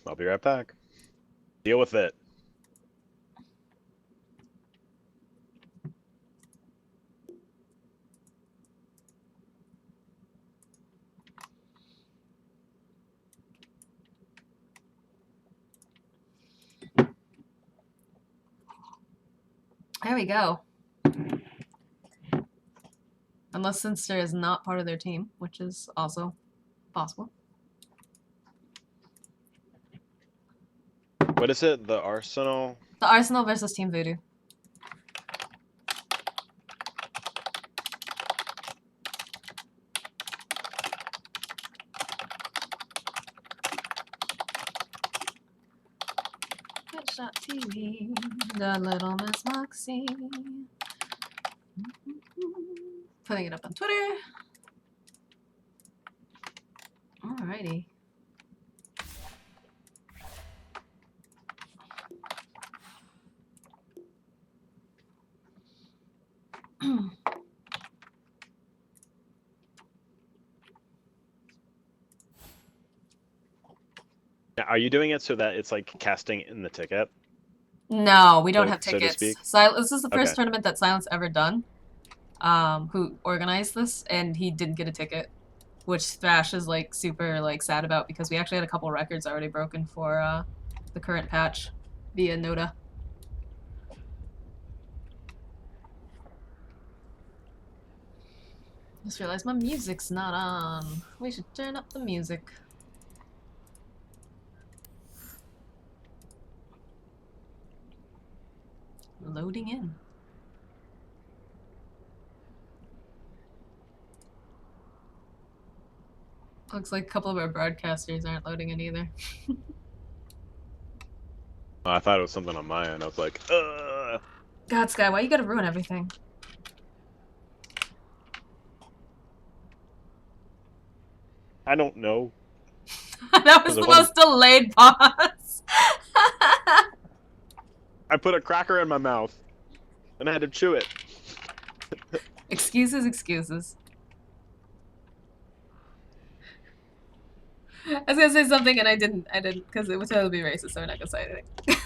I'll be right back. Deal with it. There we go. Unless Sinster is not part of their team, which is also possible. What is it? The Arsenal? The Arsenal versus Team VuDoo. Shot TV, the little Miss Moxie. Putting it up on Twitter. Alrighty. Are you doing it so that it's like casting in the ticket? No, we don't have so to tickets. speak? This is the first Okay. tournament that Silence ever done. Who organized this, and he didn't get a ticket, which Thrash is like super like sad about because we actually had a couple records already broken for the current patch via NotA. Just realized my music's not on. We should turn up the music. Loading in. Looks like a couple of our broadcasters aren't loading in either. Oh, I thought it was something on my end. I was like, ugh. God, Sky, why you gotta ruin everything? I don't know. That was the most delayed pause. I put a cracker in my mouth, and I had to chew it. Excuses, excuses. I was gonna say something and I didn't, because it would totally be racist, so I'm not gonna say anything.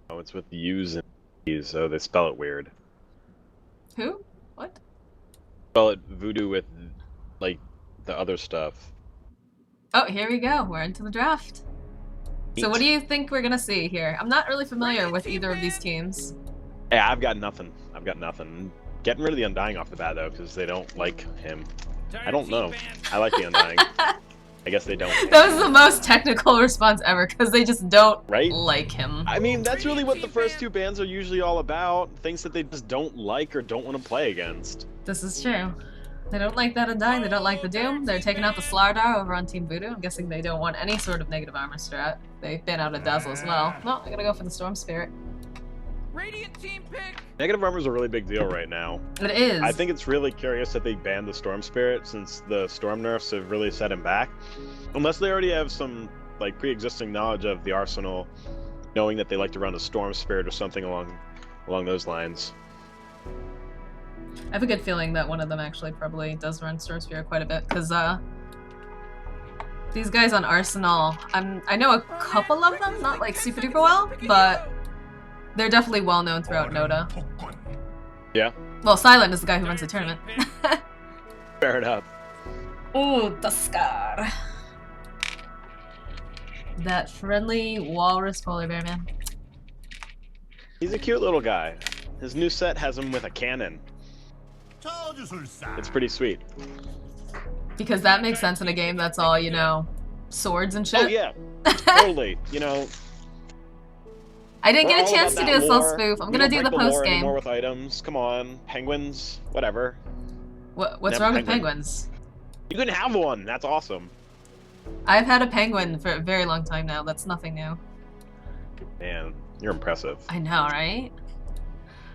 Oh, it's with U's and E's, so they spell it weird. Who? What? Spell it VuDoo with, like, the other stuff. Oh, here we go. We're into the draft. So what do you think we're gonna see here? I'm not really familiar with either of these teams. Hey, I've got nothing. I've got nothing. Getting rid of the Undying off the bat, though, because they don't like him. I don't know. I like the Undying. I guess they don't. That was the most technical response ever, because they just don't right? like him. I mean, that's really what the first two bans are usually all about. Things that they just don't like or don't want to play against. This is true. They don't like that Undying, they don't like the Doom. They're taking out the Slardar over on Team VuDoo. I'm guessing they don't want any sort of negative armor strat. They've been out of Dazzle as well. Well, I gotta go for the Storm Spirit. Radiant team pick. Negative armor is a really big deal right now. It is. I think it's really curious that they banned the Storm Spirit since the Storm nerfs have really set him back. Unless they already have some like pre-existing knowledge of the Arsenal, knowing that they like to run a Storm Spirit or something along those lines. I have a good feeling that one of them actually probably does run Storm Spirit quite a bit, because these guys on Arsenal, I know a couple of them, not like super duper well, but they're definitely well known throughout NotA. Yeah. Well, Silent is the guy who runs the tournament. Fair enough. Ooh, Duskar. That friendly walrus polar bear man. He's a cute little guy. His new set has him with a cannon. It's pretty sweet. Because that makes sense in a game that's all, you know, swords and shit. Oh yeah, totally. You know, I didn't we're get a all chance about to that do a soul lore. spoof. I'm We gonna don't do the break lore post game. anymore with items. Come on, penguins, whatever. What's Never wrong with penguin. penguins? You can have one. That's awesome. I've had a penguin for a very long time now. That's nothing new. Man, you're impressive. I know, right?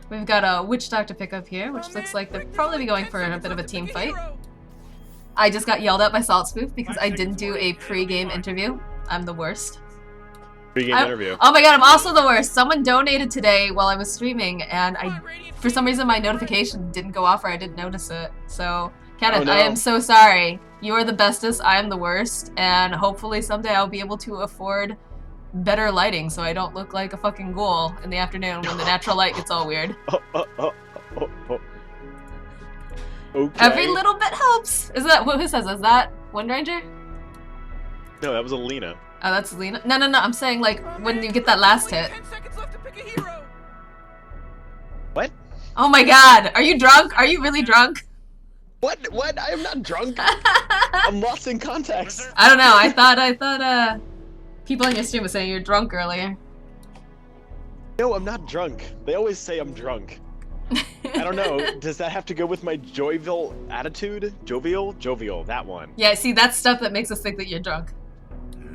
We've got a Witch Doctor pickup here, which looks like they'll probably be going for a bit of a team fight. I just got yelled at by Salt Spoof because I didn't do a pre-game interview. I'm the worst. Speaking interview. Oh my god, I'm also the worst. Someone donated today while I was streaming, and for some reason my notification didn't go off or I didn't notice it. So, Kenneth, I am so sorry. You are the bestest, I am the worst, and hopefully someday I'll be able to afford better lighting so I don't look like a fucking ghoul in the afternoon when the natural light gets all weird. Okay. Every little bit helps. Is that who says? Is that Wind Ranger? No, that was Alina. Oh, that's Lena. No, I'm saying like when you get that last hit. 10 seconds left to pick a hero. What? Oh my god, are you drunk? Are you really drunk? What? I am not drunk. I'm lost in context. I don't know. I thought people on your stream were saying you're drunk earlier. No, I'm not drunk. They always say I'm drunk. I don't know. Does that have to go with my jovial attitude? Jovial, that one. Yeah, see, that's stuff that makes us think that you're drunk.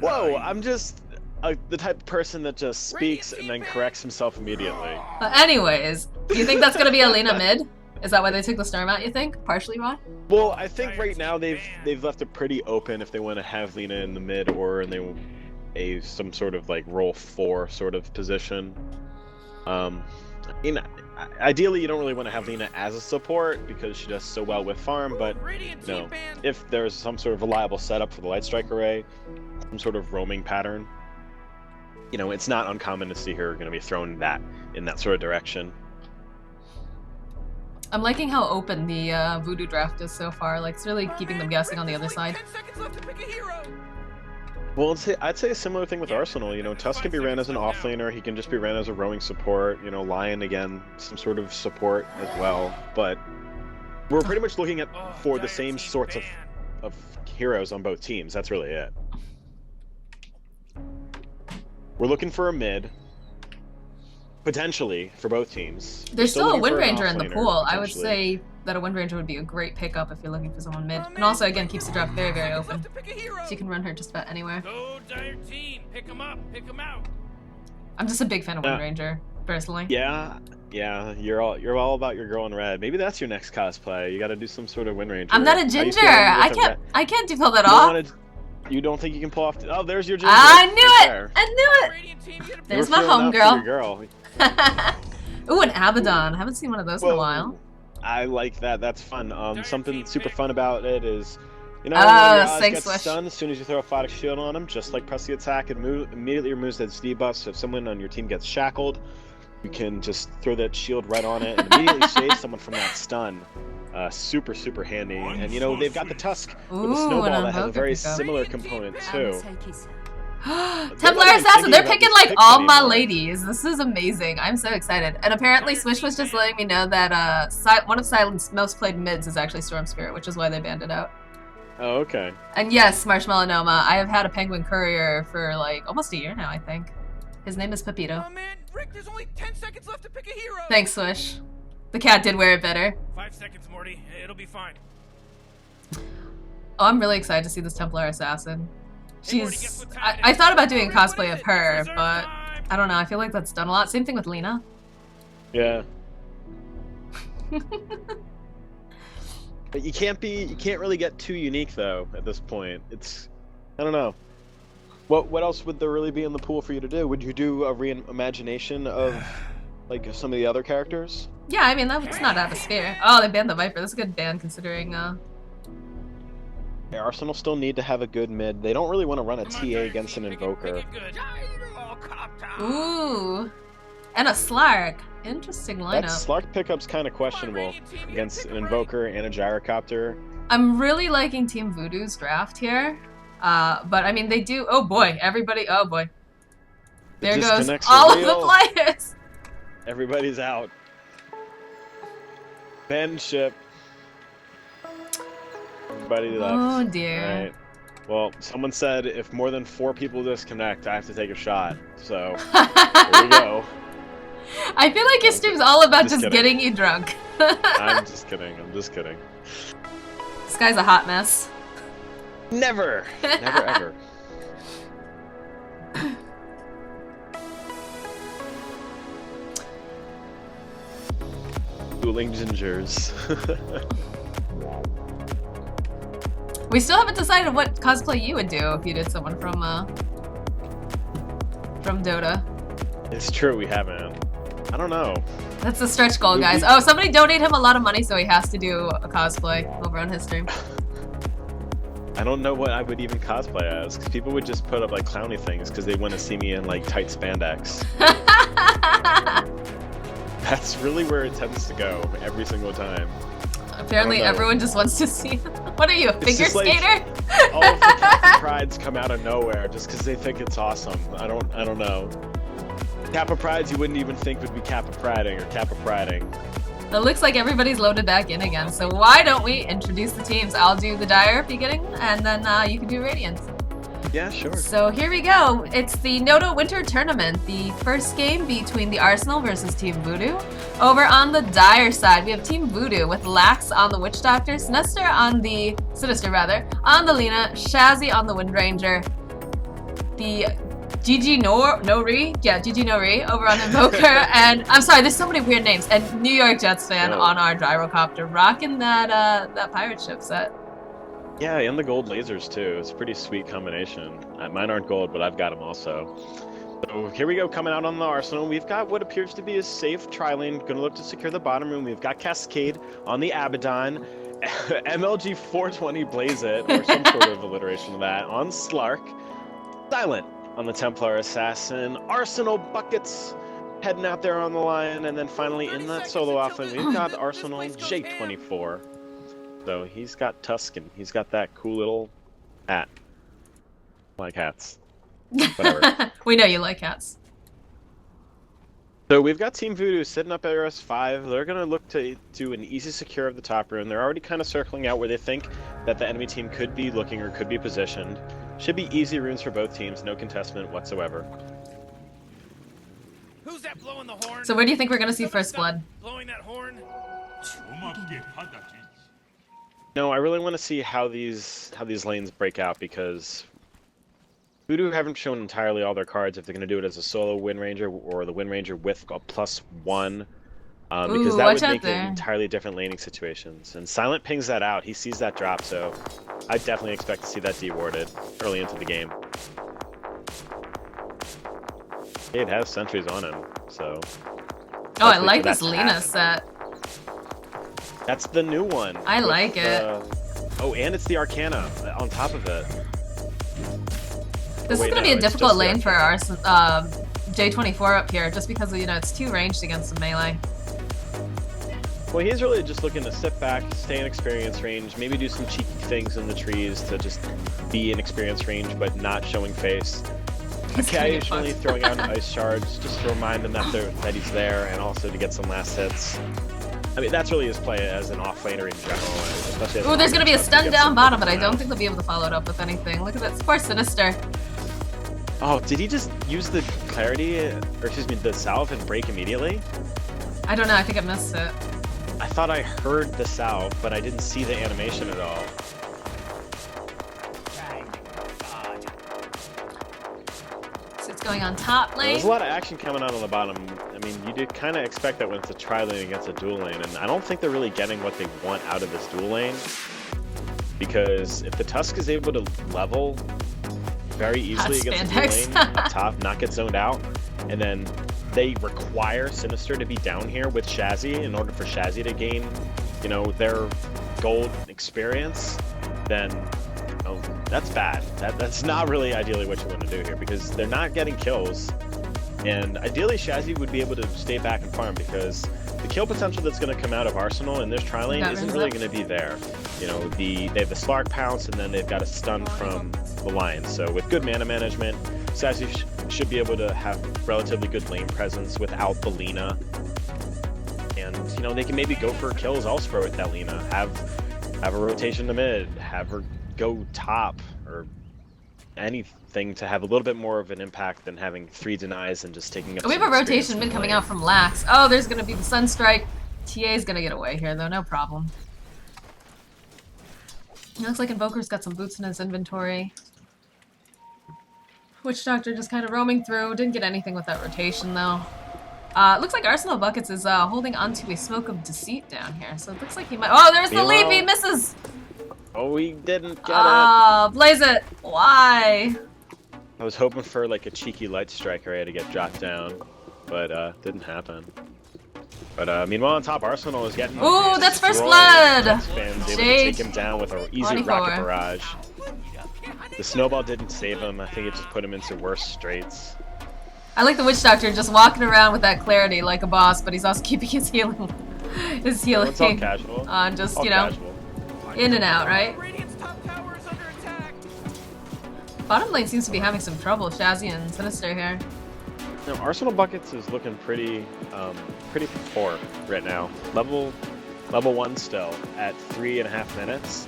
Whoa, I'm just the type of person that just speaks and then corrects himself immediately. Anyways, do you think that's gonna be Alina mid? Is that why they took the storm out, you think? Partially, Rod? Well, I think right now they've left it pretty open if they want to have Lena in the mid or in some sort of like role 4 sort of position. Ideally, you don't really want to have Lena as a support because she does so well with farm, but no. If there's some sort of reliable setup for the Light Strike Array, some sort of roaming pattern, you know, it's not uncommon to see her going to be thrown in that sort of direction. I'm liking how open the VuDoo draft is so far. Like, it's really keeping them guessing on the other side. 10 seconds left to pick a hero. Well, I'd say a similar thing with Arsenal. You know, Tusk can be ran as an offlaner. He can just be ran as a roaming support. You know, Lion, again, some sort of support as well. But we're pretty much looking for the same sorts of heroes on both teams. That's really it. We're looking for a mid, potentially, for both teams. There's still a Wind Ranger in the offlaner, pool. I would say that a Wind Ranger would be a great pickup if you're looking for someone mid. And also, again, keeps the draft very, very open. So you can run her just about anywhere. Go dire team, pick them up, pick them out. I'm just a big fan of Wind Ranger, personally. Yeah, you're all about your girl in red. Maybe that's your next cosplay. You got to do some sort of Wind Ranger. I'm not a ginger. I can't pull that off. You don't think you can pull off? Oh, there's your ginger. I knew it. I knew it. There's my homegirl. Ooh, an Abaddon. I haven't seen one of those in a while. I like that. That's fun. Something super fun about it is, you know, when your gets stunned, as soon as you throw a Photic Shield on him, just like press the attack, it immediately removes those debuffs. So if someone on your team gets shackled, you can just throw that shield right on it and immediately save someone from that stun. Super, super handy. And, you know, they've got the Tusk with a snowball that has a very similar component, too. Templar Assassin, they're picking like all my ladies. This is amazing. I'm so excited. And apparently Swish was just letting me know that one of Silent's most played mids is actually Storm Spirit, which is why they banned it out. Oh, okay. And yes, Marshmallow Noma, I have had a Penguin Courier for like almost a year now, I think. His name is Pepito. Oh man, Rick, there's only 10 seconds left to pick a hero. Thanks, Swish. The cat did wear it better. 5 seconds, Morty. It'll be fine. Oh, I'm really excited to see this Templar Assassin. She's... I thought about doing a cosplay of her, but I don't know. I feel like that's done a lot. Same thing with Lena. Yeah. But you can't really get too unique though at this point. It's, I don't know. What else would there really be in the pool for you to do? Would you do a reimagination of like some of the other characters? Yeah, I mean that's not out of sphere. Oh, they banned the Viper. That's a good ban considering. Yeah, Arsenal still need to have a good mid. They don't really want to run a TA against an Invoker. Ooh, and a Slark. Interesting lineup. That Slark pickup's kind of questionable against an Invoker and a Gyrocopter. I'm really liking Team VuDoo's draft here. But I mean, they do. Oh boy, everybody. Oh boy. There goes all of the players. Everybody's out. Ben ship. Everybody left. Oh dear. All right. Well, someone said if more than 4 people disconnect, I have to take a shot. So here we go. I feel like your stream's all about just getting you drunk. I'm just kidding. I'm just kidding. This guy's a hot mess. Never. Never ever. Dueling gingers. We still haven't decided what cosplay you would do if you did someone from from Dota. It's true, we haven't. I don't know. That's the stretch goal, guys. Oh, somebody donate him a lot of money so he has to do a cosplay over on his stream. I don't know what I would even cosplay as, because people would just put up like clowny things because they want to see me in like tight spandex. That's really where it tends to go every single time. Apparently everyone just wants to see. What are you, a figure skater? Like, all of the Kappa Prides come out of nowhere just because they think it's awesome. I don't know. Kappa Prides you wouldn't even think would be Kappa Priding or Kappa Priding. It looks like everybody's loaded back in again, so why don't we introduce the teams? I'll do the Dire beginning, and then you can do Radiant. Yeah, sure. So here we go. It's the NotA Winter Tournament, the first game between the Arsenal versus Team VuDoo. Over on the Dire side, we have Team VuDoo with Lax on the Witch Doctor, Sinister on the Lina, Shazzy on the Wind Ranger, the GG Nori, yeah, GG Nori over on Invoker, and I'm sorry, there's so many weird names, and New York Jets fan on our Gyrocopter, rocking that pirate ship set. Yeah, and the gold lasers too. It's a pretty sweet combination. Mine aren't gold, but I've got them also. So here we go, coming out on the Arsenal. We've got what appears to be a safe tri-lane. Going to look to secure the bottom room. We've got Cascade on the Abaddon. MLG 420 Blaze It, or some sort of alliteration of that, on Slark. Silent on the Templar Assassin. Arsenal Buckets heading out there on the line. And then finally in that solo offlane, we've got Arsenal J24. So he's got Tuscan. He's got that cool little hat. Like hats. Whatever. We know you like hats. So we've got Team VuDoo sitting up at RS5. They're going to look to do an easy secure of the top room. They're already kind of circling out where they think that the enemy team could be looking or could be positioned. Should be easy runes for both teams, no contestment whatsoever. Who's that blowing the horn? So where do you think we're going to see first blood? Blowing that horn? No, I really want to see how these lanes break out, because VuDoo haven't shown entirely all their cards if they're going to do it as a solo Wind Ranger or the Wind Ranger with a +1. Because that would make it entirely different laning situations. And Silent pings that out. He sees that drop, so I definitely expect to see that dewarded early into the game. It has sentries on him, so... Oh, I like this Lina set. That's the new one. I like it. Oh, and it's the Arcana on top of it. This is going to be a difficult lane for our J24 up here, just because, you know, it's too ranged against the melee. Well, he's really just looking to sit back, stay in experience range, maybe do some cheeky things in the trees to just be in experience range, but not showing face. Occasionally throwing out ice shards, just to remind him that he's there, and also to get some last hits. I mean, that's really his play as an off-laner in general. Ooh, there's going to be a stun down bottom, but I don't think they'll be able to follow it up with anything. Look at that. Poor Sinister. Oh, did he just use the clarity, or excuse me, the salve and break immediately? I don't know. I think I missed it. I thought I heard the salve, but I didn't see the animation at all. So it's going on top lane. There's a lot of action coming out on the bottom. I mean, you did kind of expect that when it's a tri-lane against a dual lane, and I don't think they're really getting what they want out of this dual lane. Because if the Tusk is able to level very easily against the dual lane up top, not get zoned out, and then they require Sinister to be down here with Shazzy in order for Shazzy to gain, you know, their gold experience, then that's bad. That's not really ideally what you want to do here, because they're not getting kills. And ideally Shazzy would be able to stay back and farm, because the kill potential that's going to come out of Arsenal in this tri-lane isn't really going to be there. You know, they have the Slark pounce, and then they've got a stun from the Lions. So with good mana management, Shazzy should be able to have relatively good lane presence without the Lina. And, you know, they can maybe go for kills elsewhere with that Lina. Have a rotation to mid, have her go top, or anything to have a little bit more of an impact than having 3 denies and just taking up. We have a rotation mid coming out from Lax. Oh, there's going to be the Sunstrike. TA's going to get away here, though. No problem. It looks like Invoker's got some boots in his inventory. Witch Doctor just kind of roaming through. Didn't get anything with that rotation, though. Looks like Arsenal Buckets is holding onto a Smoke of Deceit down here. So it looks like he might... Oh, there's the leap! He misses! Oh, he didn't get it. Oh, Blaze It! Why? I was hoping for like a cheeky light strike array to get dropped down, but didn't happen. But meanwhile, on top, Arsenal is getting. Ooh, that's first destroyed. blood! Jets fans able to Jade. take him down with an easy 24. rocket barrage. The snowball didn't save him. I think it just put him into worse straits. I like the Witch Doctor just walking around with that clarity like a boss, but he's also keeping his healing. His healing. It's all casual. On just, All you know, casual. in and out, right? Radiant's top tower is under attack. Bottom lane seems to be having some trouble. Shazzy and Sinister here. Now, Arsenal Buckets is looking pretty poor right now. Level 1 still at 3.5 minutes.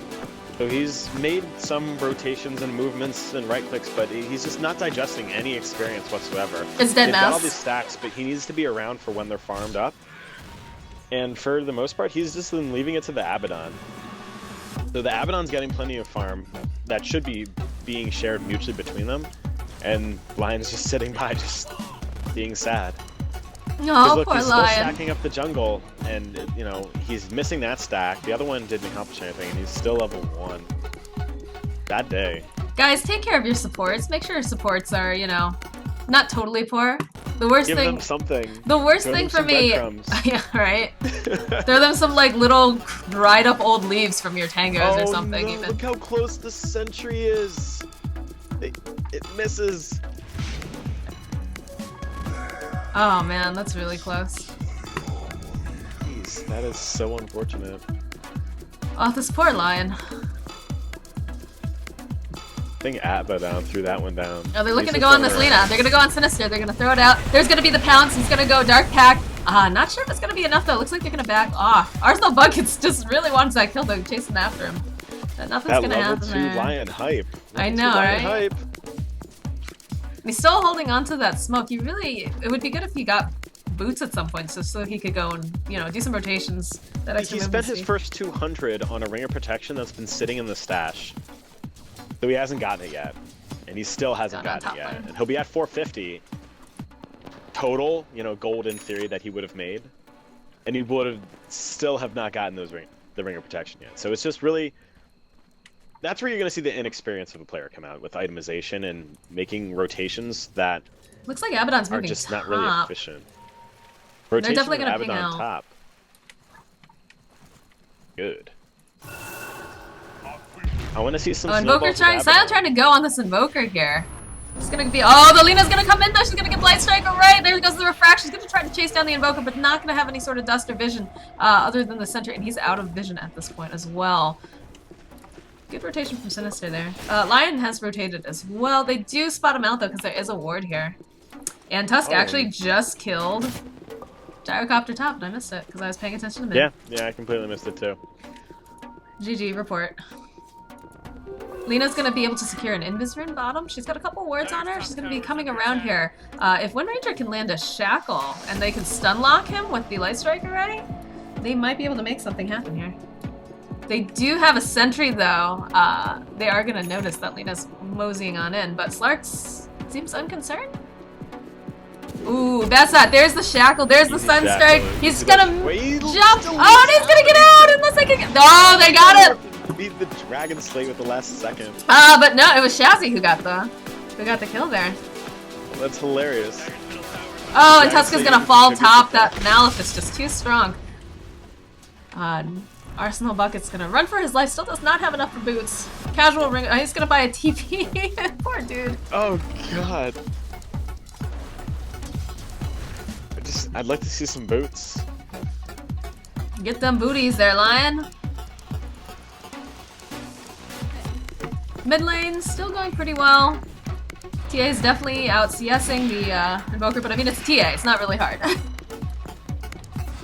So he's made some rotations and movements and right clicks, but he's just not digesting any experience whatsoever. It's dead They've got all mouse. these stacks, but he needs to be around for when they're farmed up. And for the most part, he's just been leaving it to the Abaddon. So the Abaddon's getting plenty of farm that should be being shared mutually between them, and Lion's just sitting by, just being sad. Oh, Look, poor he's still Lion. stacking up the jungle, and you know he's missing that stack. The other one didn't accomplish anything, and he's still level 1. Bad day. Guys, take care of your supports. Make sure your supports are, you know, not totally poor. The worst Give thing. them something. The worst Throw thing them for some me. breadcrumbs. Yeah, right. Throw them some like little dried up old leaves from your tangos or something. No, Even. look how close the sentry is. It misses. Oh man, that's really close. Jeez, that is so unfortunate. Oh, this poor Lion. I think Abaddon threw that one down. Oh, they're looking He's to just go on this running Lina. around. They're gonna go on Sinister. They're gonna throw it out. There's gonna be the pounce. He's gonna go Dark Pact. Not sure if it's gonna be enough though. Looks like they're gonna back off. Arsenal Buckets just really wants that kill though, chasing after him. But nothing's That gonna level happen 2 there. Lion hype. I Level 2 know, Lion right? Hype. He's still holding on to that smoke. He really, it would be good if he got boots at some point, so he could go and, you know, do some rotations. That extra He spent movement his speed. first 200 on a ring of protection that's been sitting in the stash. So he hasn't gotten it yet. And he still hasn't Not on gotten it top yet. line. And he'll be at 450 total, you know, gold in theory that he would have made. And he would have still have not gotten the ring of protection yet. So it's just really, that's where you're going to see the inexperience of a player come out with itemization and making rotations that Looks like Abaddon's are moving just top. not really efficient. Rotation definitely of gonna ping Abaddon out. top. Good. I want to see some Oh, Invoker snowballs with trying, Abaddon. Silent trying to go on this Invoker here. It's gonna be, oh, the Lina's gonna come in though, she's gonna get Blight Strike, alright, there goes the Refract, she's gonna try to chase down the Invoker, but not gonna have any sort of dust or vision, other than the center, and he's out of vision at this point as well. Good rotation from Sinister there. Lion has rotated as well. They do spot him out though, because there is a ward here. And Tusk Oh. actually just killed Gyrocopter top, and I missed it, because I was paying attention to mid. Yeah, I completely missed it too. GG, report. Lina's gonna be able to secure an Invis Rune bottom. She's got a couple wards on her. She's gonna be coming around here. If Wind Ranger can land a Shackle and they can stun lock him with the Light Strike Array, they might be able to make something happen here. They do have a sentry though. They are gonna notice that Lina's moseying on in, but Slarks seems unconcerned. Ooh, that's that. There's the Shackle. There's the Easy Sunstrike. Shackle. He's Easy gonna Wait, jump. still Oh, and he's gonna get out unless they can get. Oh, they got it. Beat the Dragon Slate with the last second. But no, it was Shazzy who got the kill there. That's hilarious. Oh, and Dragon Tuska's Slate gonna even fall contributes top. to that. That Malif is just too strong. Arsenal Bucket's gonna run for his life. Still does not have enough for boots. Casual ring. He's gonna buy a TP. Poor dude. Oh god. I'd like to see some boots. Get them booties there, Lion. Mid lane still going pretty well. TA is definitely out CSing the Invoker, but I mean it's a TA. It's not really hard.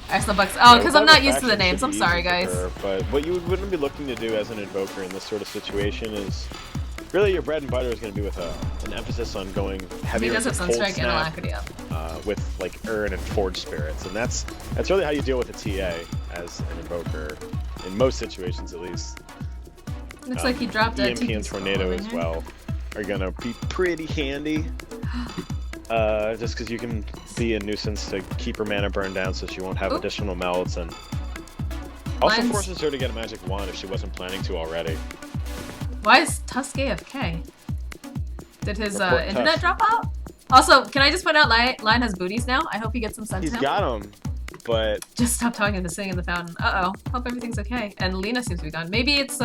Arsenal Bucks. Oh, because I'm not used to the names. I'm sorry, guys. But what you wouldn't be looking to do as an Invoker in this sort of situation is really your bread and butter is going to be with an emphasis on going He heavier does have into Cold Sunstrike and Snap, Alacrity up. with like Urn and Forge Spirits, and that's really how you deal with a TA as an Invoker in most situations, at least. Looks like he dropped a EMP TP and Tornado scroll as in here. well are gonna be pretty handy. Just because you can be a nuisance to keep her mana burned down so she won't have Oop. additional melts, and also Mine's- forces her to get a magic wand if she wasn't planning to already. Why is Tusk AFK? Did his Report internet tough. drop out? Also, can I just point out Lion has booties now? I hope he gets some sent to He's him. got them, but Just stop talking to sitting in the fountain. Uh-oh. Hope everything's okay. And Lena seems to be gone. Maybe it's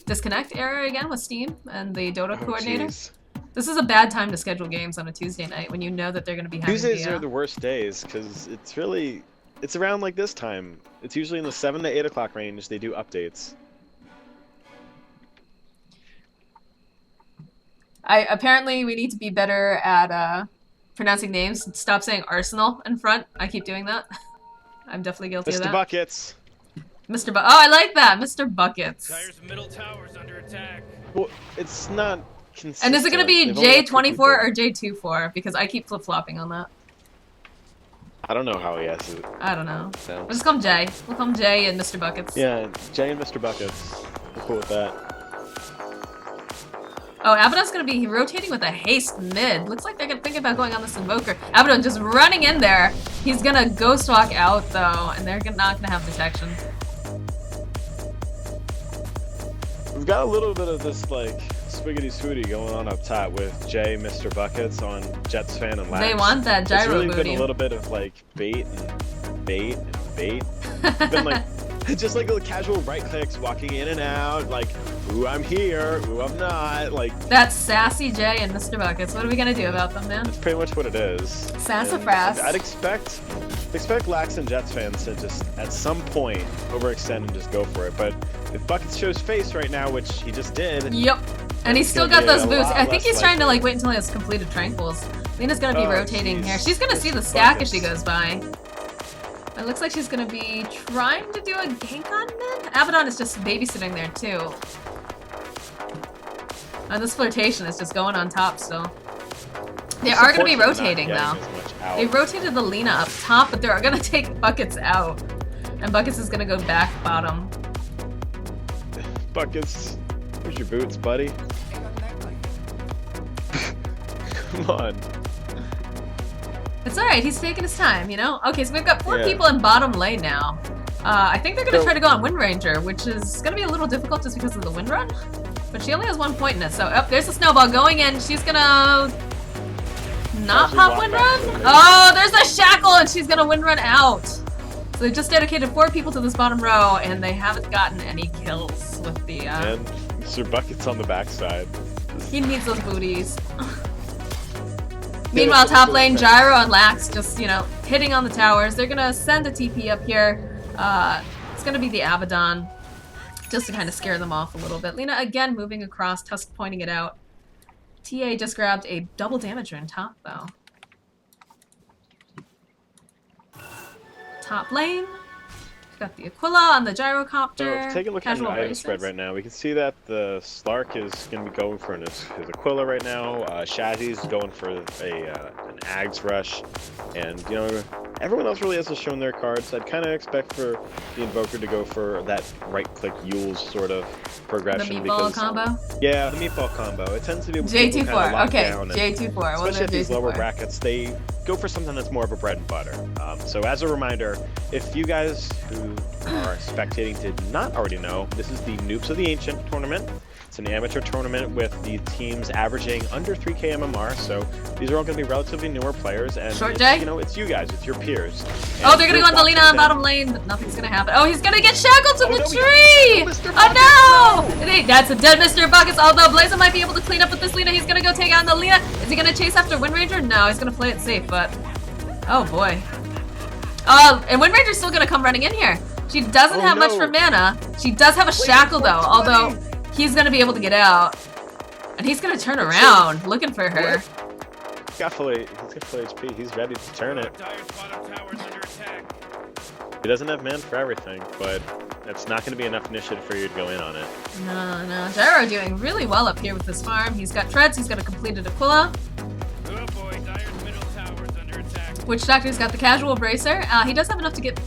disconnect error again with Steam and the Dota coordinator. Jeez. This is a bad time to schedule games on a Tuesday night when you know that they're going to be having Tuesdays are the worst days because it's around like this time. It's usually in the 7 to 8 o'clock range. They do updates. Apparently we need to be better at pronouncing names. Stop saying Arsenal in front. I keep doing that. I'm definitely guilty of Mr. that. Buckets. Mr. Oh, I like that. Mr. Buckets. Tire's middle tower's under attack. Well, it's not consistent. And is it going to be They've only got 2 J24 people. or J24? Because I keep flip-flopping on that. I don't know how he has it. I don't know. So. We'll just call him Jay. We'll call him Jay and Mr. Buckets. Yeah, Jay and Mr. Buckets. We're cool with that. Oh, Abaddon's gonna be rotating with a haste mid. Looks like they're gonna think about going on this Invoker. Abaddon just running in there. He's gonna ghost walk out though, and they're not gonna have detection. We've got a little bit of this like swiggity swooty going on up top with Jay, Mr. Buckets on Jets fan and Lax. They want that gyro It's really booty. been a little bit of like bait and bait and bait. It's been like just like little casual right clicks, walking in and out, like, ooh, I'm here, ooh, I'm not, like. That's sassy Jay and Mr. Buckets. What are we gonna do about them, man? That's pretty much what it is. Sassafras. I'd expect Lax and Jets fans to just, at some point, overextend and just go for it. But if Buckets shows face right now, which he just did. Yep. And he's it's still gonna got be those a boots. lot I think he's less trying to likely. like wait until he has completed tranquils. Lena's gonna be Oh, rotating jeez. here. She's gonna see the Mr. stack as she Buckets. goes by. It looks like she's gonna be trying to do a gank on mid. Abaddon is just babysitting there too. And this flirtation is just going on top still. They are gonna be Support's not rotating getting though. as much out. They rotated the Lena up top, but they're gonna take Buckets out. And Buckets is gonna go back bottom. Buckets, where's your boots, buddy? Come on. It's alright, he's taking his time, you know? Okay, so we've got 4 Yeah. people in bottom lane now. I think they're gonna So- try to go on Wind Ranger, which is gonna be a little difficult just because of the wind run. But she only has 1 point in it, so there's a snowball going in. She's gonna not Actually pop walk wind back run? to the Oh, there's a shackle and she's gonna wind run out. So they just dedicated 4 people to this bottom row and they haven't gotten any kills with the And Mr. Buckets on the backside. he needs those booties. Meanwhile, top lane, Gyro and Lax just, you know, hitting on the towers. They're gonna send a TP up here. It's gonna be the Abaddon, just to kind of scare them off a little bit. Lena again moving across, Tusk pointing it out. TA just grabbed a double damager in top, though. Top lane. We've got the Aquila on the gyrocopter. So if we take a look at Casual the item braces. spread right now. We can see that the Slark is going to be going for his Aquila right now. Shazzy's going for an Ags rush. And, you know, everyone else really hasn't shown their cards. I'd kind of expect for the Invoker to go for that right-click Yules sort of The progression. meatball because, combo. Yeah, the meatball combo. It tends to be what people kinda J24. lock Okay, down and- J24. Especially at these lower J24. brackets, they go for something that's more of a bread and butter. So as a reminder, if you guys who are spectating did not already know, this is the Noobs of the Ancient tournament. It's an amateur tournament with the teams averaging under 3k MMR, so these are all going to be relatively newer players, and Short it's, J? you know, it's you guys, it's your peers. Oh, And they're gonna you're go on the Lena watching on them- bottom lane, but nothing's gonna happen. Oh, he's gonna get shackled to Oh, the no, we tree! got Mr. Oh Buckets, no! That's a dead Mr. Buckets, although Blazer might be able to clean up with this Lena. He's gonna go take on the Lena. Is he gonna chase after Wind Ranger? No, he's gonna play it safe, but... Oh boy. And Wind Ranger's still gonna come running in here. She doesn't Oh, have much no. for mana. She does have a shackle though, although he's gonna be able to get out. And he's gonna turn around, looking for her. He's got full HP, he's ready to turn it. Tire's bottom tower's under attack. He doesn't have man for everything, but it's not going to be enough initiative for you to go in on it. No. Gyro doing really well up here with this farm. He's got treads, he's got a completed Aquila. Oh boy, Tire's middle tower's under attack. Witch Doctor's got the casual bracer. He does have enough to get...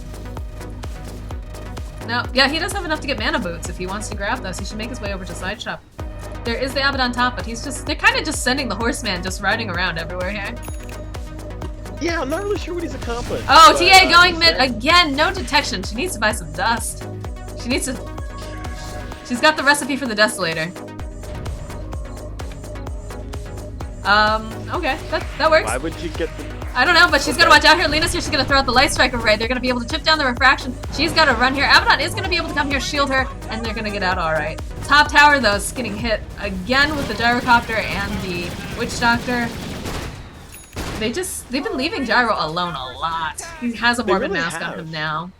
No, yeah, he does have enough to get mana boots if he wants to grab those. He should make his way over to side shop. There is the Abaddon top, but they're kind of just sending the horseman just riding around everywhere here. Yeah, I'm not really sure what he's accomplished. Oh, but, TA going mid he's- again. No detection. She needs to buy some dust. She's got the recipe for the Desolator. Okay, that works. Why would you get the... I don't know, but she's gonna watch out here. Lena's here, she's gonna throw out the Light Strike Array. They're gonna be able to chip down the refraction. She's gotta run here. Abaddon is gonna be able to come here, shield her, and they're gonna get out alright. Top tower, though, is getting hit again with the Gyrocopter and the Witch Doctor. They've been leaving Gyro alone a lot. He has a Morbid really Mask on have. him now.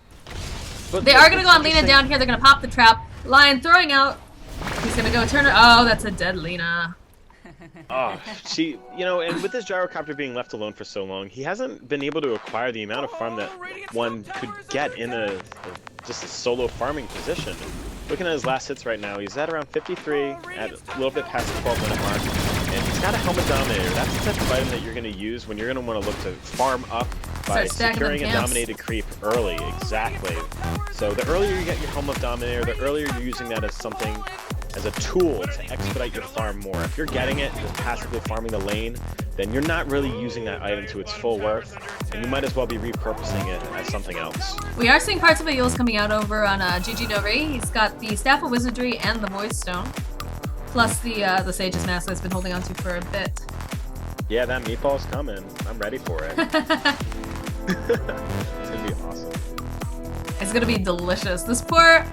But They are gonna go on Lena interesting- down here, they're gonna pop the trap. Lion throwing out. He's gonna go turn her. Oh, that's a dead Lena. Oh, and with this Gyrocopter being left alone for so long, he hasn't been able to acquire the amount of farm that one could get in just a solo farming position. Looking at his last hits right now, he's at around 53, at a little bit past the 12-minute mark, and he's got a Helmet Dominator. That's the type of item that you're going to use when you're going to want to look to farm up by Start stacking securing them a camps. Dominated creep early. Exactly. So the earlier you get your Helmet Dominator, the earlier you're using that as something, as a tool to expedite your farm more. If you're getting it, just passively farming the lane, then you're not really using that item to its full worth, and you might as well be repurposing it as something else. We are seeing parts of Ayul's coming out over on GG Nori. He's got the Staff of Wizardry and the Void Stone, plus the Sage's Mask that he's been holding onto for a bit. Yeah, that meatball's coming. I'm ready for it. It's gonna be awesome. It's gonna be delicious. This poor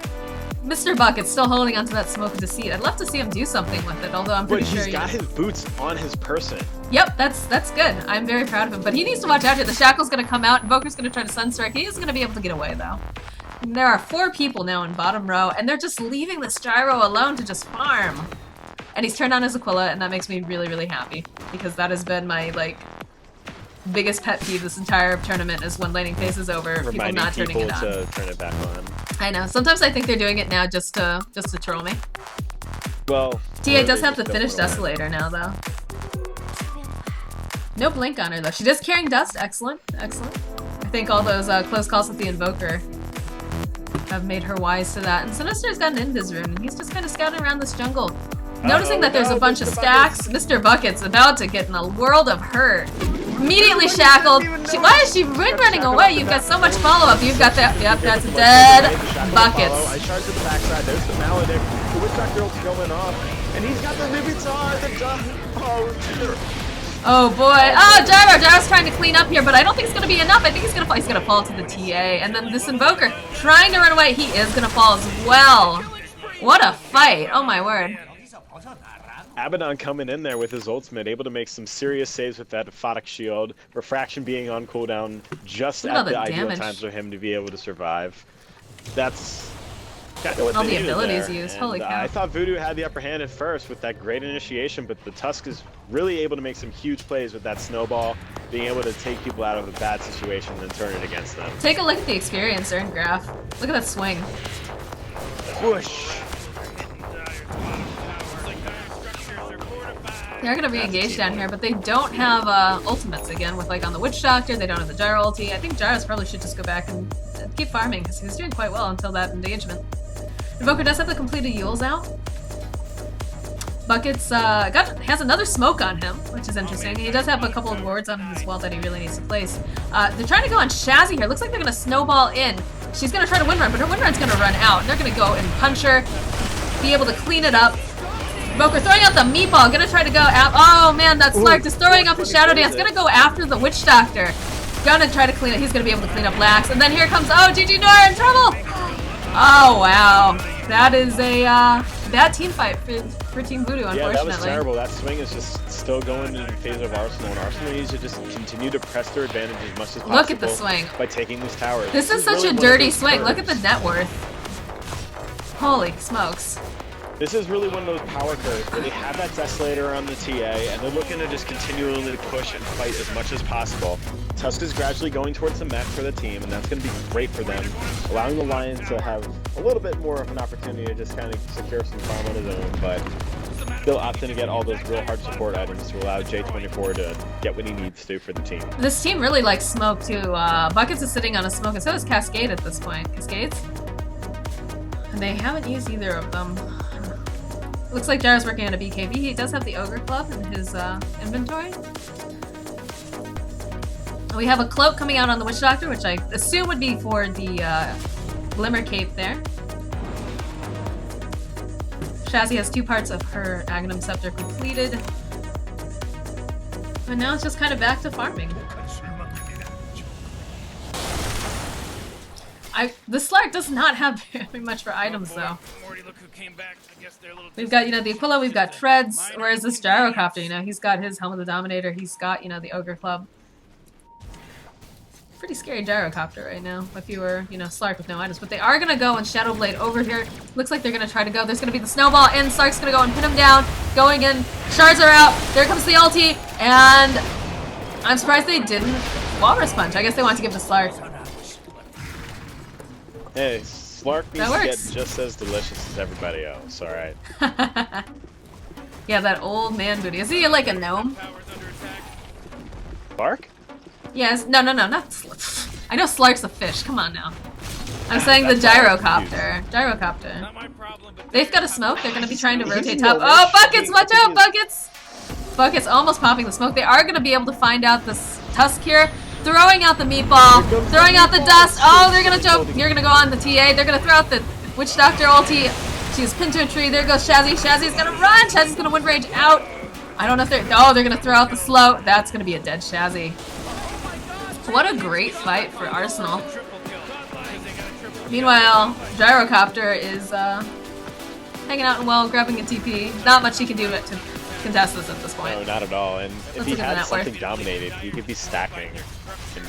Mr. Bucket's still holding onto that Smoke of Deceit. I'd love to see him do something with it, although I'm pretty But sure he's got his boots on his person. Yep, that's good. I'm very proud of him. But he needs to watch out here. The Shackle's gonna come out. Invoker's gonna try to Sunstrike. He isn't gonna be able to get away, though. And there are 4 people now in bottom row, and they're just leaving this Gyro alone to just farm. And he's turned on his Aquila, and that makes me really, really happy. Because that has been my, biggest pet peeve this entire tournament is when laning phase is over, people Reminding not turning people it on. to turn it back on. I know. Sometimes I think they're doing it now just to troll me. Well, TA or does they have the just don't finished wanna learn. Desolator now, though. No blink on her, though. She does carrying dust. Excellent. Excellent. I think all those close calls with the Invoker have made her wise to that. And Sinister's got an Invis rune, and he's just kind of scouting around this jungle. Noticing that there's a bunch of stacks, Mr. Bucket's about to get in a world of hurt. Immediately shackled. Why is she running away? You've got so much follow-up. You've got that. Yep, that's dead Buckets. I charge to the backside. There's the Maledict. The Witch Doctor ult's going off. And he's got the Libitar. Oh boy. Oh, Gyro's trying to clean up here, but I don't think it's going to be enough. I think he's gonna fall to the TA. And then this Invoker trying to run away. He is going to fall as well. What a fight. Oh my word. Abaddon coming in there with his ultimate, able to make some serious saves with that Photic Shield. Refraction being on cooldown just Look at all at the the ideal damage. times for him to be able to survive. That's kind of what All they the needed abilities there. used. And, Holy cow. I thought VuDoo had the upper hand at first with that great initiation, but the Tusk is really able to make some huge plays with that snowball, being able to take people out of a bad situation and turn it against them. Take a look at the experience there in Graph. Look at that swing. Whoosh! They're gonna re-engage down here, but they don't have ultimates again with on the Witch Doctor. They don't have the Gyro ulti. I think Gyros probably should just go back and keep farming because he's doing quite well until that engagement. Invoker does have the completed Yules out. Buckets has another smoke on him, which is interesting. He does have a couple of wards on him as well that he really needs to place. They're trying to go on Shazzy here. Looks like they're gonna snowball in. She's gonna try to windrun, but her windrun's gonna run out. And they're gonna go and punch her, be able to clean it up. Invoker throwing out the meatball, gonna try to go out. Oh man, that Slark is throwing up his Shadow Dance. Gonna go after the Witch Doctor. Gonna try to clean it. He's gonna be able to clean up Lax. And then here comes, oh, GG Nora in trouble! Oh wow. That is a bad team fight for Team VuDoo, unfortunately. Yeah, that was terrible. That swing is just still going in favor of Arsenal, and Arsenal needs to just continue to press their advantage as much as possible. Look at the swing. By taking these towers. This is such really a one of dirty those swing. Look at the curves. net worth. Holy smokes. This is really one of those power curves where they have that Desolator on the TA, and they're looking to just continually push and fight as much as possible. Tusk is gradually going towards the mech for the team, and that's going to be great for them, allowing the Lion to have a little bit more of an opportunity to just kind of secure some farm on his own, but still opting to get all those real hard support items to allow J24 to get what he needs to for the team. This team really likes smoke too. Buckets is sitting on a smoke, and so is Cascade at this point. Cascades? And they haven't used either of them. Looks like Gyro's working on a BKB. He does have the Ogre Club in his inventory. We have a cloak coming out on the Witch Doctor, which I assume would be for the Glimmer Cape there. Shazzy has 2 parts of her Aghanim Scepter completed. But now it's just kind of back to farming. The Slark does not have very much for items though. Morty, look who came back. I guess they're a little We've got, you know, the Aquila, we've got Treads, whereas this Gyrocopter, you know, he's got his Helm of the Dominator, he's got, you know, the Ogre Club. Pretty scary Gyrocopter right now, if you were, you know, Slark with no items. But they are gonna go on Shadow Blade over here. Looks like they're gonna try to go. There's gonna be the Snowball, and Slark's gonna go and pin him down. Going in, Shards are out, there comes the ulti, and I'm surprised they didn't Walrus Punch. I guess they wanted to give the Slark. Hey, Slark needs to get just as delicious as everybody else, alright? Yeah, that old man booty. Is he like a gnome? Slark? Yes. No, not I know Slark's a fish. Come on now. I'm saying the Gyrocopter. Gyrocopter. They've got a smoke. They're going to be trying to rotate top. Oh, Buckets! Watch out, Buckets! Buckets almost popping the smoke. They are going to be able to find out this Tusk here. Throwing out the meatball, throwing out the dust. Oh, they're gonna jump. You're gonna go on the TA. They're gonna throw out the Witch Doctor ulti. She's pinned to a tree. There goes Shazzy. Shazzy's gonna run. Shazzy's gonna wind rage out. I don't know if they're. Oh, they're gonna throw out the slow. That's gonna be a dead Shazzy. What a great fight for Arsenal. Meanwhile, Gyrocopter is hanging out in well, grabbing a TP. Not much he can do to contest this at this point. No, not at all. And if he had something dominated, he could be stacking and,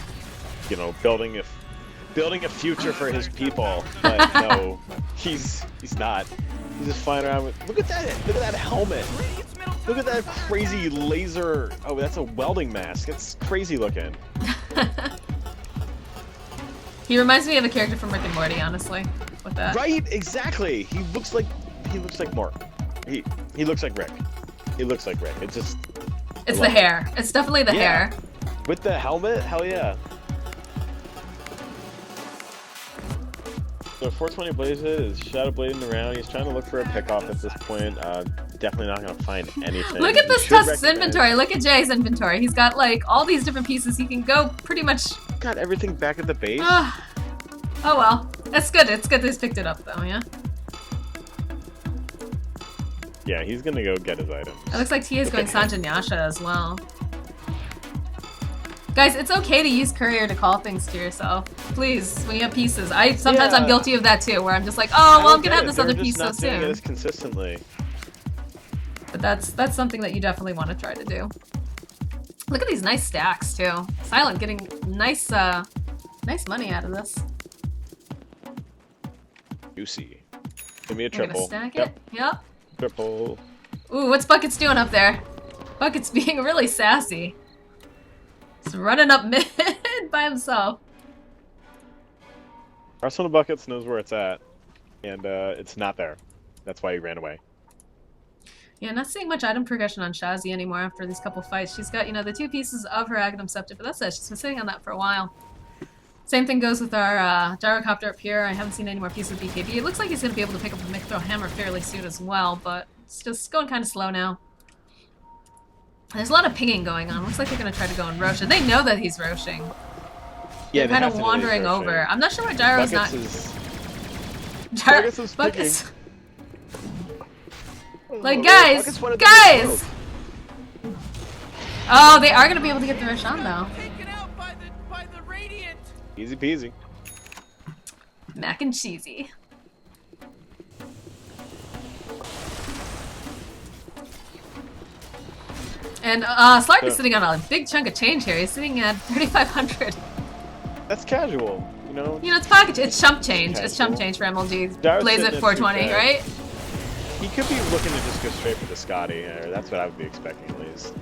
you know, building a future for his people. But no, he's not. He's just flying around with. Look at that helmet. Look at that crazy laser. Oh, that's a welding mask. It's crazy looking. He reminds me of a character from Rick and Morty, honestly. With that. Right? Exactly. He looks like Mark. He looks like Rick. He looks like Rick. It's just. It's the hair. It's definitely the hair. With the helmet? Hell yeah. So 420 Blaze is shadow blading around. He's trying to look for a pickoff at this point. Definitely not going to find anything. Look at this Tusk's inventory. Look at Jay's inventory. He's got like all these different pieces. He can go pretty much. Got everything back at the base. Oh well. That's good. It's good that he's picked it up though, yeah? Yeah, he's going to go get his items. It looks like Tia's going Sanjin Yasha as well. Guys, it's okay to use courier to call things to yourself. Please, when you have pieces. Sometimes I'm guilty of that too, where I'm just like, oh, well, I'm gonna have this other piece so soon. It consistently. But that's something that you definitely want to try to do. Look at these nice stacks too. Silent getting nice money out of this. Juicy. Give me a triple. I'm gonna stack it. Yep. Triple. Ooh, what's Buckets doing up there? Buckets being really sassy. He's running up mid by himself. Arsenal Buckets knows where it's at, and it's not there. That's why he ran away. Yeah, not seeing much item progression on Shazzy anymore after these couple fights. She's got, you know, the 2 pieces of her Aghanim Scepter, but that's it. She's been sitting on that for a while. Same thing goes with our Gyrocopter up here. I haven't seen any more pieces of BKB. It looks like he's going to be able to pick up the Mythro Hammer fairly soon as well, but it's just going kind of slow now. There's a lot of pinging going on. Looks like they're going to try to go and roach. And they know that he's roaching. Yeah, they're kind of wandering over. I'm not sure why Gyro's not... Buckets is Buckets. Like, guys! Guys! Oh, they are going to be able to get the Roshan, though. Easy peasy. Mac and cheesy. And Slark is sitting on a big chunk of change here. He's sitting at 3,500. That's casual, you know? You know, it's pocket. It's chump change. It's chump change for MLG. Plays at 420, right? He could be looking to just go straight for the Scotty. That's what I would be expecting, at least.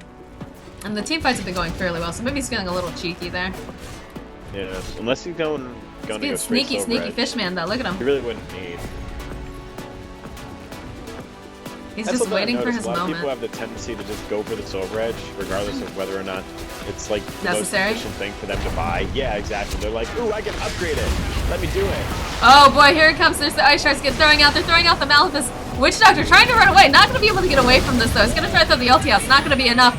And the team fights have been going fairly well, so maybe he's feeling a little cheeky there. Yeah, unless he's going to go straight sneaky fishman, though. Look at him. He really wouldn't need. He's just waiting for his moment. A lot of people have the tendency to just go for the Silver Edge, regardless of whether or not it's like the most efficient thing for them to buy. Yeah, exactly. They're like, ooh, I can upgrade it. Let me do it. Oh boy, here it comes. There's the Ice Shards throwing out. They're throwing out the Malithus. Witch Doctor trying to run away. Not going to be able to get away from this, though. He's going to try to throw the ulti out. It's not going to be enough.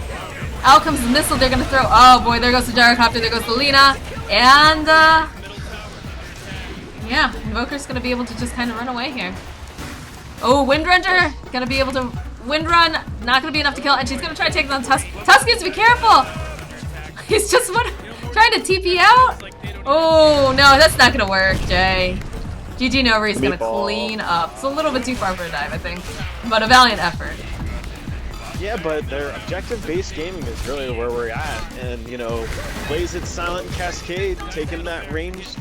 Out comes the missile. They're going to throw. Oh boy, there goes the Gyrocopter. There goes the Lina. And, yeah, Invoker's going to be able to just kind of run away here. Oh, Windranger going to be able to Wind Run, not gonna be enough to kill, and she's gonna try to take down Tusk. Tusk needs to be careful! He's just trying to TP out? Oh, no, that's not gonna work, Jay. GG Novary's gonna clean up. It's a little bit too far for a dive, I think. But a valiant effort. Yeah, but their objective-based gaming is really where we're at. And, you know, Blaze It, Silent, and Cascade taking that ranged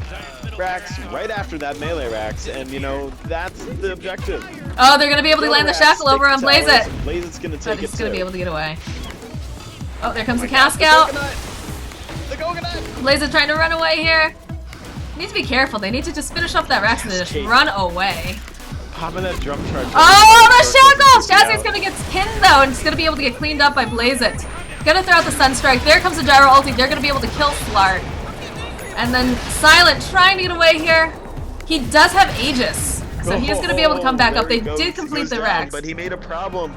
racks right after that melee racks. And, you know, that's the objective. Oh, they're gonna be able to land the shackle over on Blaze It. Blaze It's gonna take it He's gonna too. be able to get away. Oh, there comes the cask out. The coconut! Blaze It trying to run away here. Need to be careful. They need to just finish up that Rex and just run away. Popping that drum charge. Oh, the shackle! Shazzy's gonna get pinned though, and it's gonna be able to get cleaned up by Blaze It. Gonna throw out the Sunstrike. There comes the Gyro ulti. They're gonna be able to kill Slark. And then Silent trying to get away here. He does have Aegis, so he's gonna be able to come back up. They did complete the Rex. But he made a problem.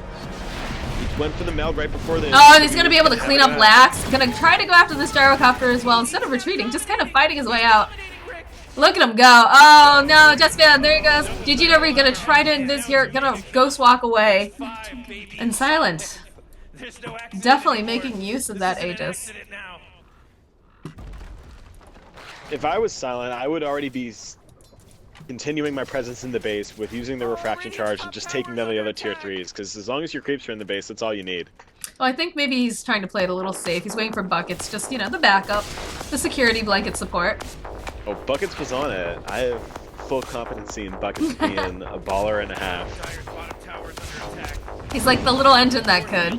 He went for the meld right before the. Oh, and he's gonna be able to clean up Lax. Gonna try to go after this Gyrocopter as well, instead of retreating, just kind of fighting his way out. Look at him go. Oh no, Jessica, there he goes. GG Novary gonna try to end this here, gonna ghost walk away. And Silent. Definitely making use of that Aegis. If I was Silent, I would already be continuing my presence in the base with using the refraction charge and just taking down the other tier 3s, because as long as your creeps are in the base, that's all you need. Well, I think maybe he's trying to play it a little safe. He's waiting for buckets, just, you know, the backup, the security blanket support. Oh, Buckets was on it. I have full competency in Buckets being a baller and a half. He's like the little engine that could.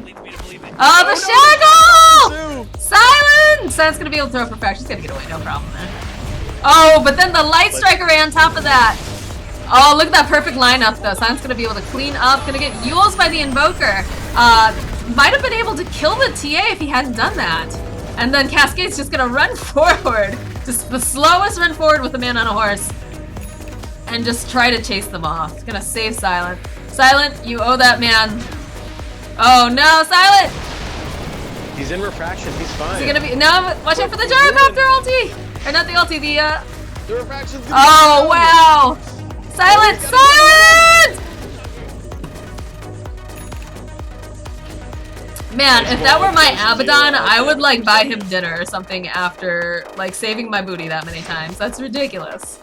Oh, the shackle! Silent! Silent's gonna be able to throw a perfection. He's gonna get away, no problem there. Oh, but then the Light Striker Ray on top of that. Oh, look at that perfect lineup though. Silent's gonna be able to clean up, gonna get Yules by the Invoker. Might have been able to kill the TA if he hadn't done that. And then Cascade's just gonna run forward. Just the slowest run forward with a man on a horse. And just try to chase them off. It's gonna save Silent. Silent, you owe that man. Oh no, Silent! He's in refraction, he's fine. Is he gonna be no, watch out for the Gyrocopter ulti! Or not the ulti, the refraction's oh wow! Silent! Silent! Man, if that were my Abaddon, I would like buy him dinner or something after like saving my booty that many times. That's ridiculous.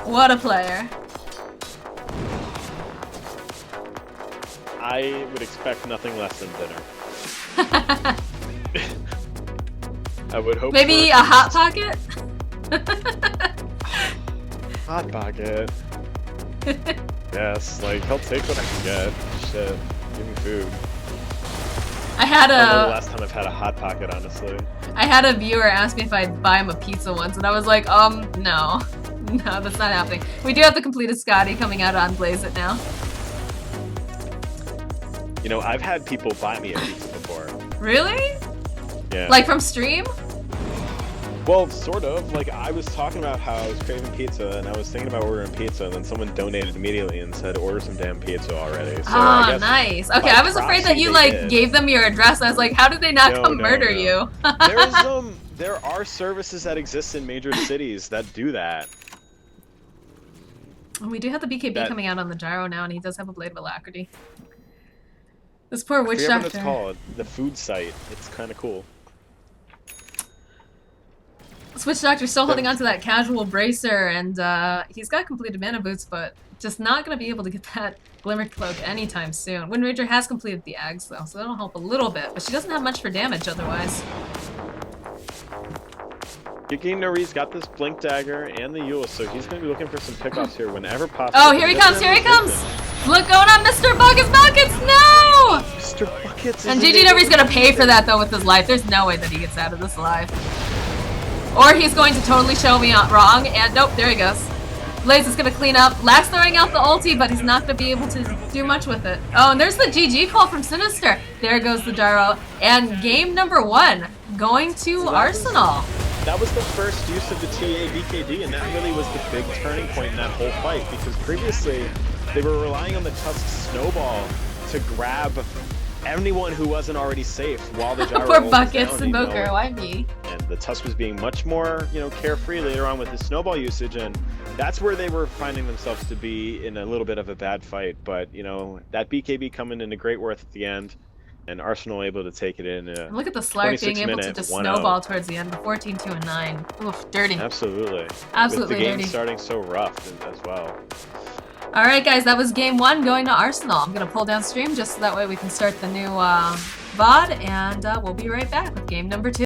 What a player. I would expect nothing less than dinner. I would hope maybe a Hot Pocket? Hot Pocket. Yes, like he'll take what I can get. Shit, give me food. I had I don't know the last time I've had a Hot Pocket, honestly. I had a viewer ask me if I'd buy him a pizza once, and I was like, no. No, that's not happening. We do have the completed Scotty coming out on Blaze It now. You know, I've had people buy me a pizza before. Really? Yeah. Like from stream? Well, sort of. Like, I was talking about how I was craving pizza, and I was thinking about ordering pizza, and then someone donated immediately and said, order some damn pizza already. So oh, nice. Okay, I was afraid that you, like, gave them your address, and I was like, how did they not come murder you? There are services that exist in major cities that do that. We do have the BKB coming out on the Gyro now, and he does have a Blade of Alacrity. This poor Witch Doctor. What it's called. The food site. It's kind of cool. This Witch Doctor's still holding on to that casual bracer, and he's got completed mana boots, but just not going to be able to get that Glimmer Cloak anytime soon. Wind Ranger has completed the Ags, though, so that'll help a little bit, but she doesn't have much for damage otherwise. Gigi Nori's got this Blink Dagger and the Yule, so he's going to be looking for some pickoffs here whenever possible. Oh, here he comes, here he comes! Look going on, Mr. Buckets, no! Mr. Buckets! And GG Nori's going to pay for that, though, with his life. There's no way that he gets out of this alive. Or he's going to totally show me out wrong, and nope, there he goes. Blaze is going to clean up. Lax throwing out the ulti, but he's not going to be able to do much with it. Oh, and there's the GG call from Sinister. There goes the Gyro. And game number 1 going to Arsenal. That was the first use of the TA BKD, and that really was the big turning point in that whole fight, because previously they were relying on the Tusk Snowball to grab anyone who wasn't already safe while the Gyro Poor was Buckets down, and Moker, why me? And the Tusk was being much more, carefree later on with his Snowball usage, and that's where they were finding themselves to be in a little bit of a bad fight. But you know, that BKB coming into great worth at the end, and Arsenal able to take it in. And look at the Slark being able to just snowball towards the end. The 14-2 and 9. Oof, dirty. Absolutely. Absolutely With the game dirty. starting so rough as well. All right, guys, that was game 1 going to Arsenal. I'm gonna pull down stream just so that way we can start the new VOD, and we'll be right back with game number 2.